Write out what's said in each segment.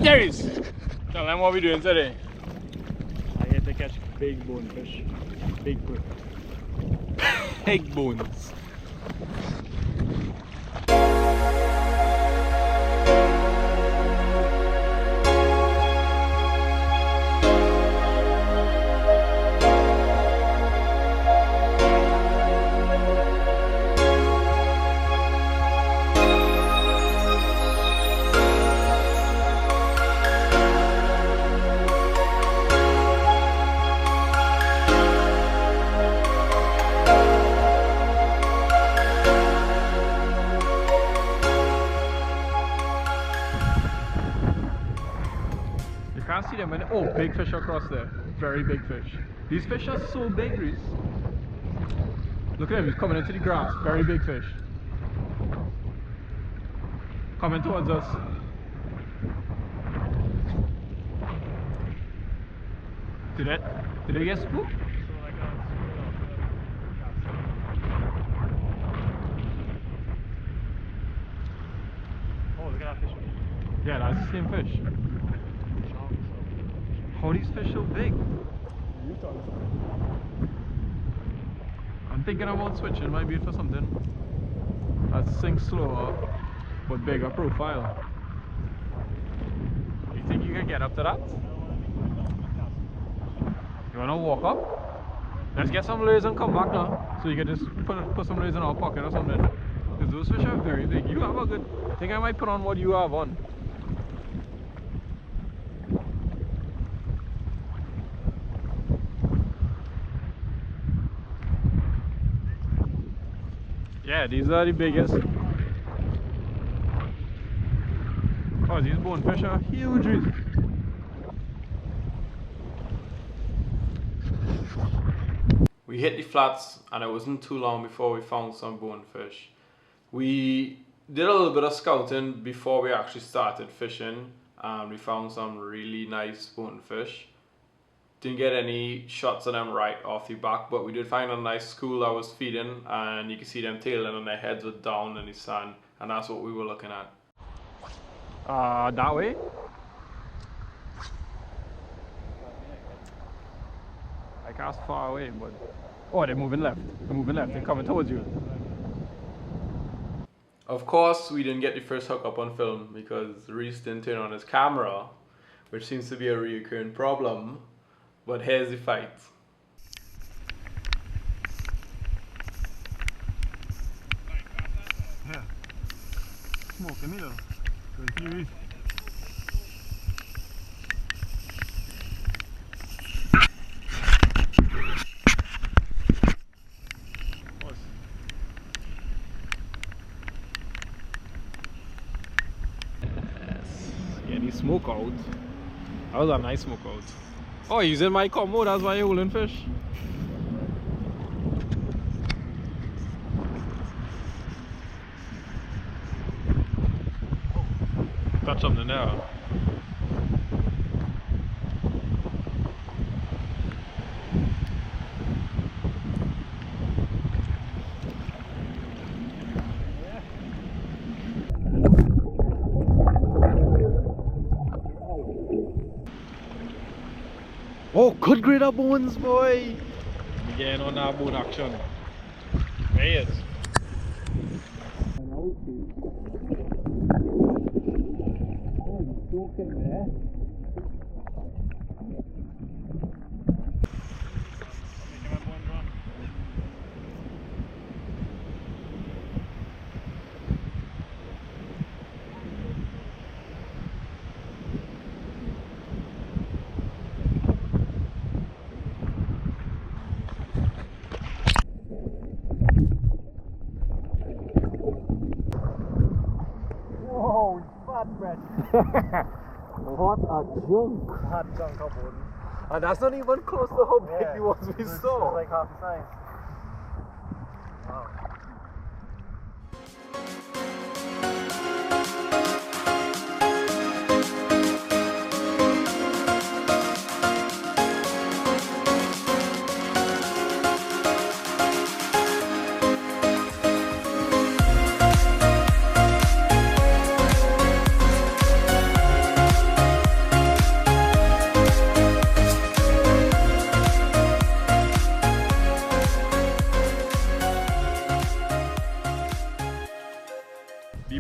There he is. Tell them what we're doing today. I had to catch big bonefish. Big good. Egg bones. Can't see them when oh, big fish across there. Very big fish. These fish are so big, Reese. Look at him, he's coming into the grass. Very big fish. Coming towards us. Did they get spooked? Oh, look at that fish. Yeah, that's the same fish. How are these fish so big? I'm thinking about switching my bait for something that sinks slower but bigger profile. You think you can get up to that? You wanna walk up? Let's get some lures and come back now. So you can just put some lures in our pocket or something. Because those fish are very big. You have a good... I think I might put on what you have on. Yeah, these are the biggest. Oh, these bonefish are huge. We hit the flats and it wasn't too long before we found some bonefish. We did a little bit of scouting before we actually started fishing and we found some really nice bonefish. Didn't get any shots of them right off the back, but we did find a nice school that was feeding and you can see them tailing and their heads were down in the sand, and that's what we were looking at. That way? I cast far away, but... Oh, they're moving left. They're moving left. They're coming towards you. Of course, we didn't get the first hookup on film because Reese didn't turn on his camera, which seems to be a recurring problem. But here's the fight. Yeah. Smoking me though. Good. Yeah, the smoke out. That was a nice smoke out. Oh, you're using my combo, that's why you're holding fish. Touch something there. Oh, good grader bones, boy! We're getting on that bone action. There he is. Oh, fat bread. What a junk! Hot junk up on. And that's not even close to how big the ones we saw. Like half the size. Wow.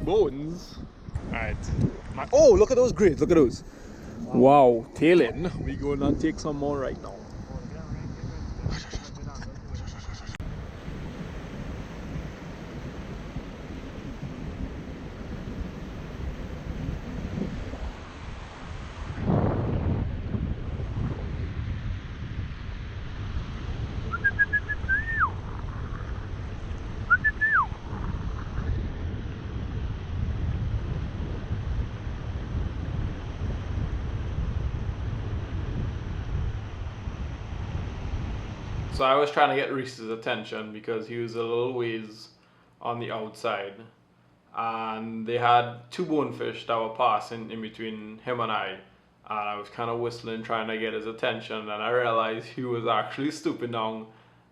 big bones. Alright. Oh, look at those grades. Look at those. Wow. Tail in. We gonna take some more right now. So I was trying to get Reese's attention because he was a little ways on the outside, and they had two bonefish that were passing in between him and I was kind of whistling trying to get his attention, and I realized he was actually stooping down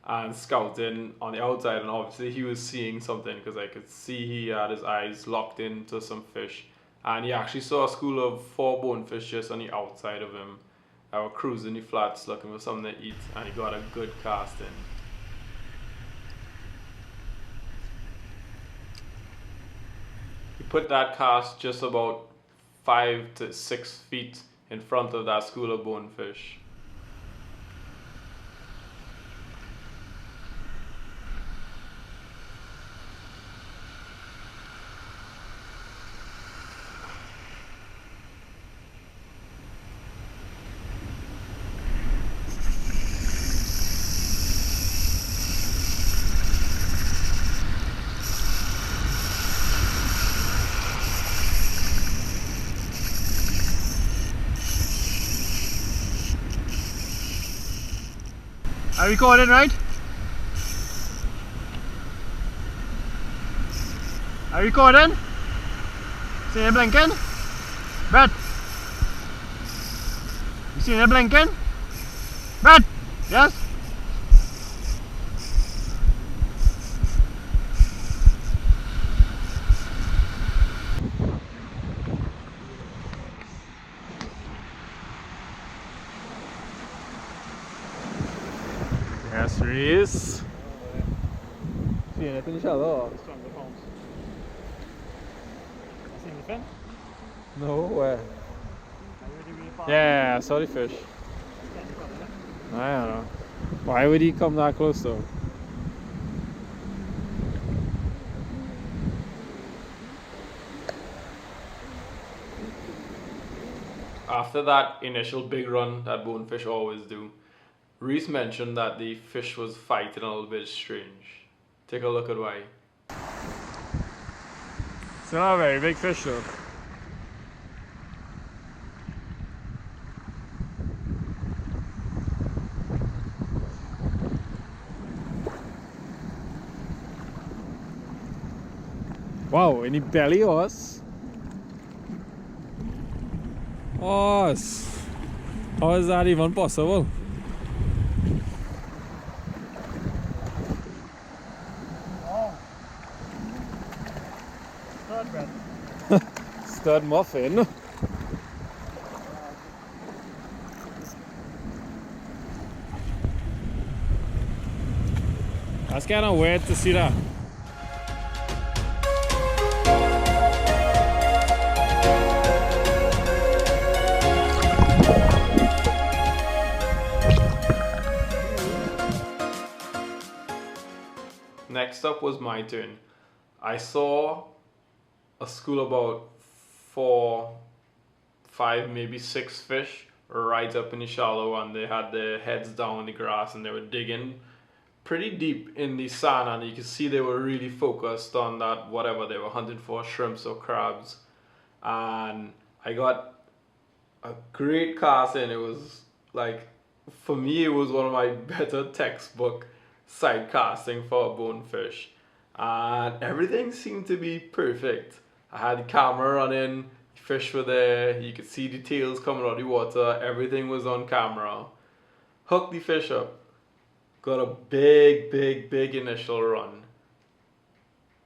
and scouting on the outside, and obviously he was seeing something because I could see he had his eyes locked into some fish, and he actually saw a school of 4 bonefish just on the outside of him. I was cruising the flats looking for something to eat, and he got a good cast in. He put that cast just about 5 to 6 feet in front of that school of bonefish. Are we recording, right? Are you recording? See it blinking? Brett! You see it blinking? Brett! Yes? Yes, Reese. See it in the shallow. Stronger pounds. Seen the fin? No way. Really far. Yeah, sorry fish. I don't know. Why would he come that close though? After that initial big run that bonefish always do, Reese mentioned that the fish was fighting a little bit strange. Take a look at why. It's not a very big fish though. Wow, any belly horse? Horse! How is that even possible? Oh. Third Brett. Stud muffin. That's kind of weird to see that. Next up was my turn. I saw a school about 4, 5, maybe 6 fish right up in the shallow, and they had their heads down in the grass and they were digging pretty deep in the sand, and you could see they were really focused on that whatever they were hunting for, shrimps or crabs. And I got a great cast in. It was like, for me, it was one of my better textbook side casting for a bonefish, and everything seemed to be perfect. I had the camera running, fish were there, you could see the tails coming out of the water, everything was on camera. Hooked the fish up, got a big initial run,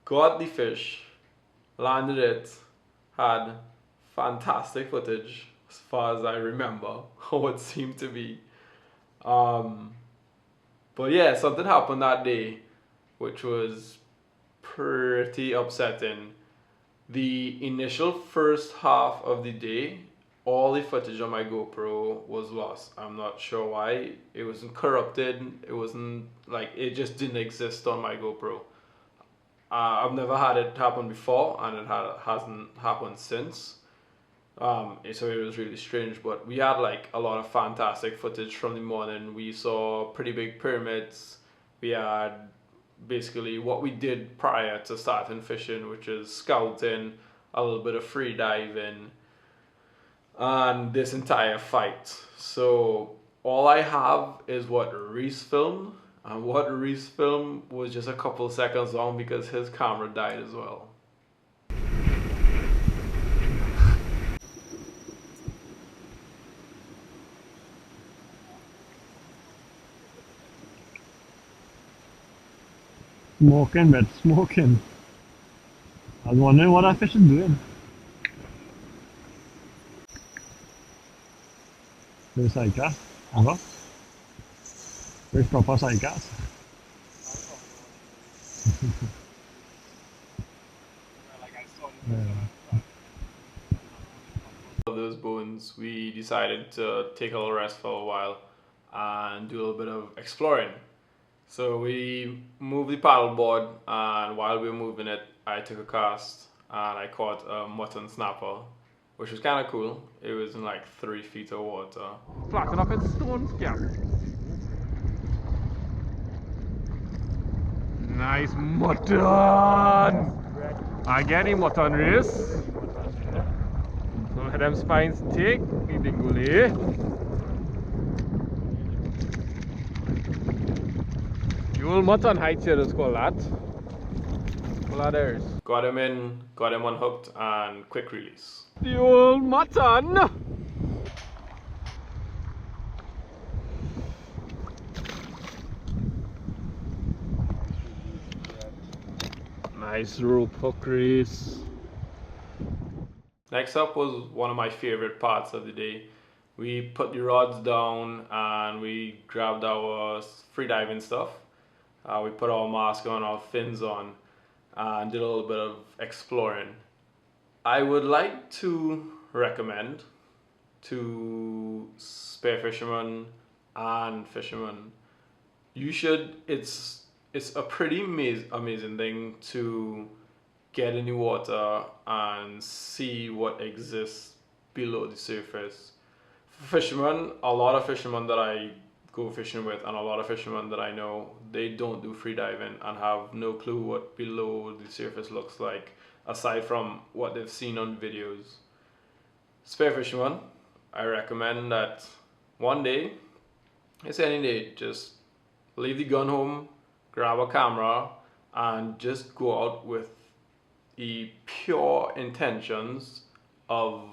got the fish, landed it, had fantastic footage as far as I remember, how it seemed to be. But yeah, something happened that day which was pretty upsetting. The initial first half of the day, all the footage on my GoPro was lost. I'm not sure why. It wasn't corrupted. It wasn't like, it just didn't exist on my GoPro. I've never had it happen before, and hasn't happened since. So it was really strange, but we had like a lot of fantastic footage from the morning. We saw pretty big pyramids. We had basically what we did prior to starting fishing, which is scouting, a little bit of free diving, and this entire fight. So all I have is what Reese filmed, and what Reese filmed was just a couple seconds long because his camera died as well. Smoking, man, smoking. I was wondering what that fish is doing. Very sidecast. Uh-huh. Very proper sidecast. Of those bones, we decided to take a little rest for a while and do a little bit of exploring. So we moved the paddleboard, and while we were moving it, I took a cast and I caught a mutton snapper, which was kind of cool. It was in like 3 feet of water. Flatten up its stones, yeah. Nice mutton! I get him mutton race. Some of them spines take, the dingule. The old mutton height here is called that. Ladders. Got him in, got him unhooked, and quick release. The old mutton! Nice rope hook release. Next up was one of my favorite parts of the day. We put the rods down and we grabbed our freediving stuff. We put our mask on, our fins on, and did a little bit of exploring. I would like to recommend to spearfishermen and fishermen, you should, it's a pretty amazing thing to get in the water and see what exists below the surface. For fishermen, a lot of fishermen that I go fishing with and a lot of fishermen that I know, they don't do free diving and have no clue what below the surface looks like aside from what they've seen on videos. Spearfishermen, I recommend that one day, it's any day, just leave the gun home, grab a camera, and just go out with the pure intentions of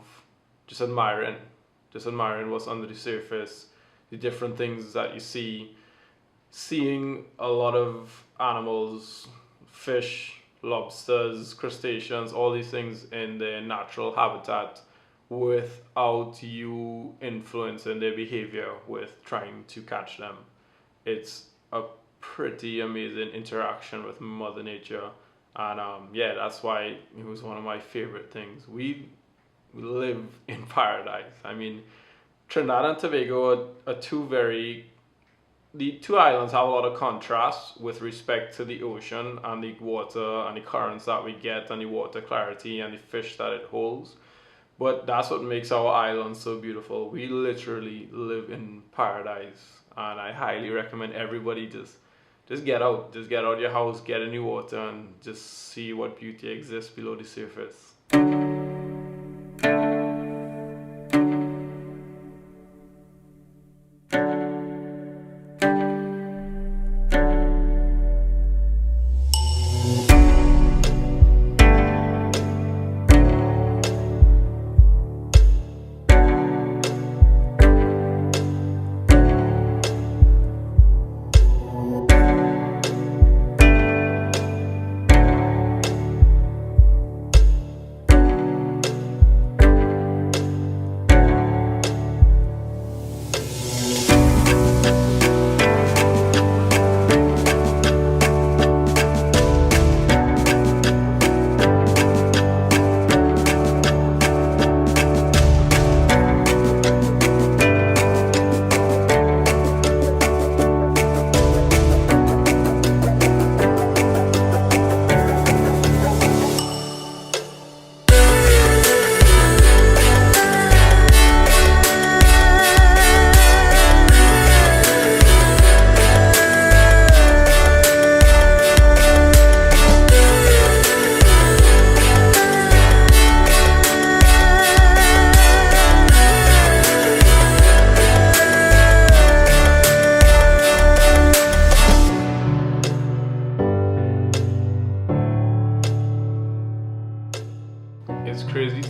just admiring what's under the surface, the different things that you see, seeing a lot of animals, fish, lobsters, crustaceans, all these things in their natural habitat without you influencing their behavior with trying to catch them. It's a pretty amazing interaction with Mother Nature, and yeah, that's why it was one of my favorite things. We live in paradise. I mean, Trinidad and Tobago are the two islands have a lot of contrast with respect to the ocean and the water and the currents that we get and the water clarity and the fish that it holds. But that's what makes our island so beautiful. We literally live in paradise, and I highly recommend everybody just get out your house, get in the water, and just see what beauty exists below the surface.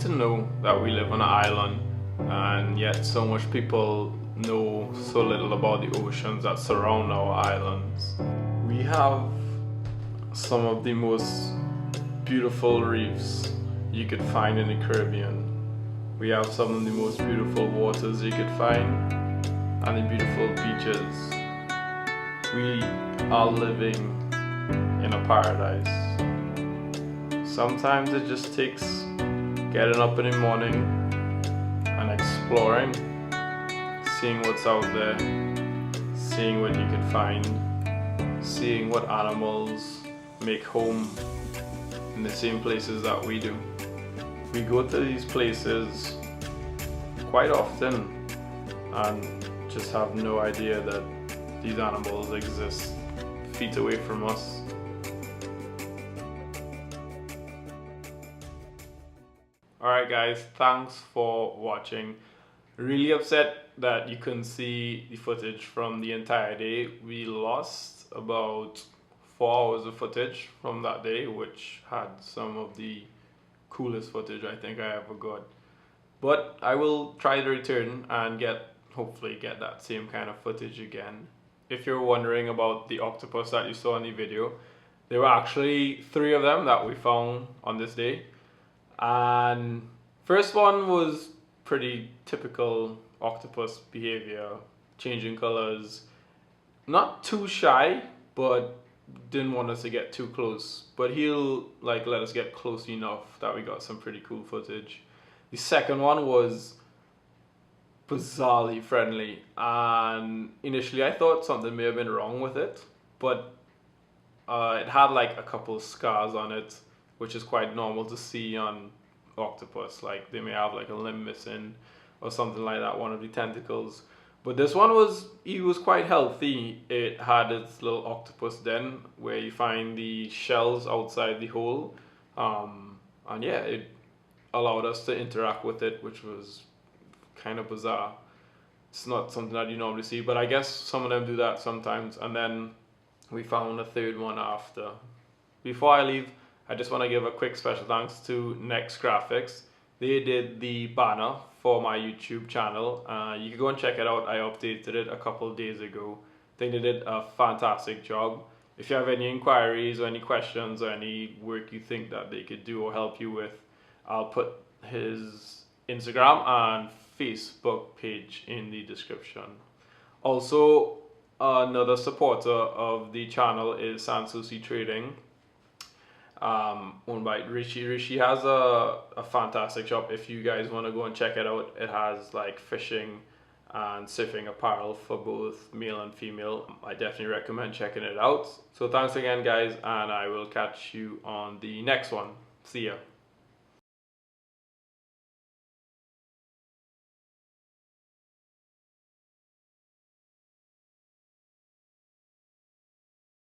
to know that we live on an island, and yet so much people know so little about the oceans that surround our islands. We have some of the most beautiful reefs you could find in the Caribbean. We have some of the most beautiful waters you could find, and the beautiful beaches. We are living in a paradise. Sometimes it just takes getting up in the morning and exploring, seeing what's out there, seeing what you can find, seeing what animals make home in the same places that we do. We go to these places quite often and just have no idea that these animals exist feet away from us. Alright guys, thanks for watching. Really upset that you couldn't see the footage from the entire day. We lost about 4 hours of footage from that day, which had some of the coolest footage I think I ever got. But I will try to return and hopefully get that same kind of footage again. If you're wondering about the octopus that you saw in the video, there were actually 3 of them that we found on this day. And first one was pretty typical octopus behavior, changing colors, not too shy, but didn't want us to get too close, but he'll like let us get close enough that we got some pretty cool footage. The second one was bizarrely friendly, and initially I thought something may have been wrong with it, but it had like a couple scars on it, which is quite normal to see on octopus. Like they may have like a limb missing or something like that, one of the tentacles. But this one was quite healthy. It had its little octopus den where you find the shells outside the hole, and yeah, it allowed us to interact with it, which was kind of bizarre. It's not something that you normally see, but I guess some of them do that sometimes. And then we found a third one after. Before I leave, I just want to give a quick special thanks to Next Graphics. They did the banner for my YouTube channel. You can go and check it out. I updated it a couple of days ago. I think they did a fantastic job. If you have any inquiries or any questions or any work you think that they could do or help you with, I'll put his Instagram and Facebook page in the description. Also, another supporter of the channel is Sansusi Trading, owned by Rishi. Rishi has a fantastic shop. If you guys want to go and check it out, it has like fishing and surfing apparel for both male and female. I definitely recommend checking it out. So thanks again guys, and I will catch you on the next one. See ya.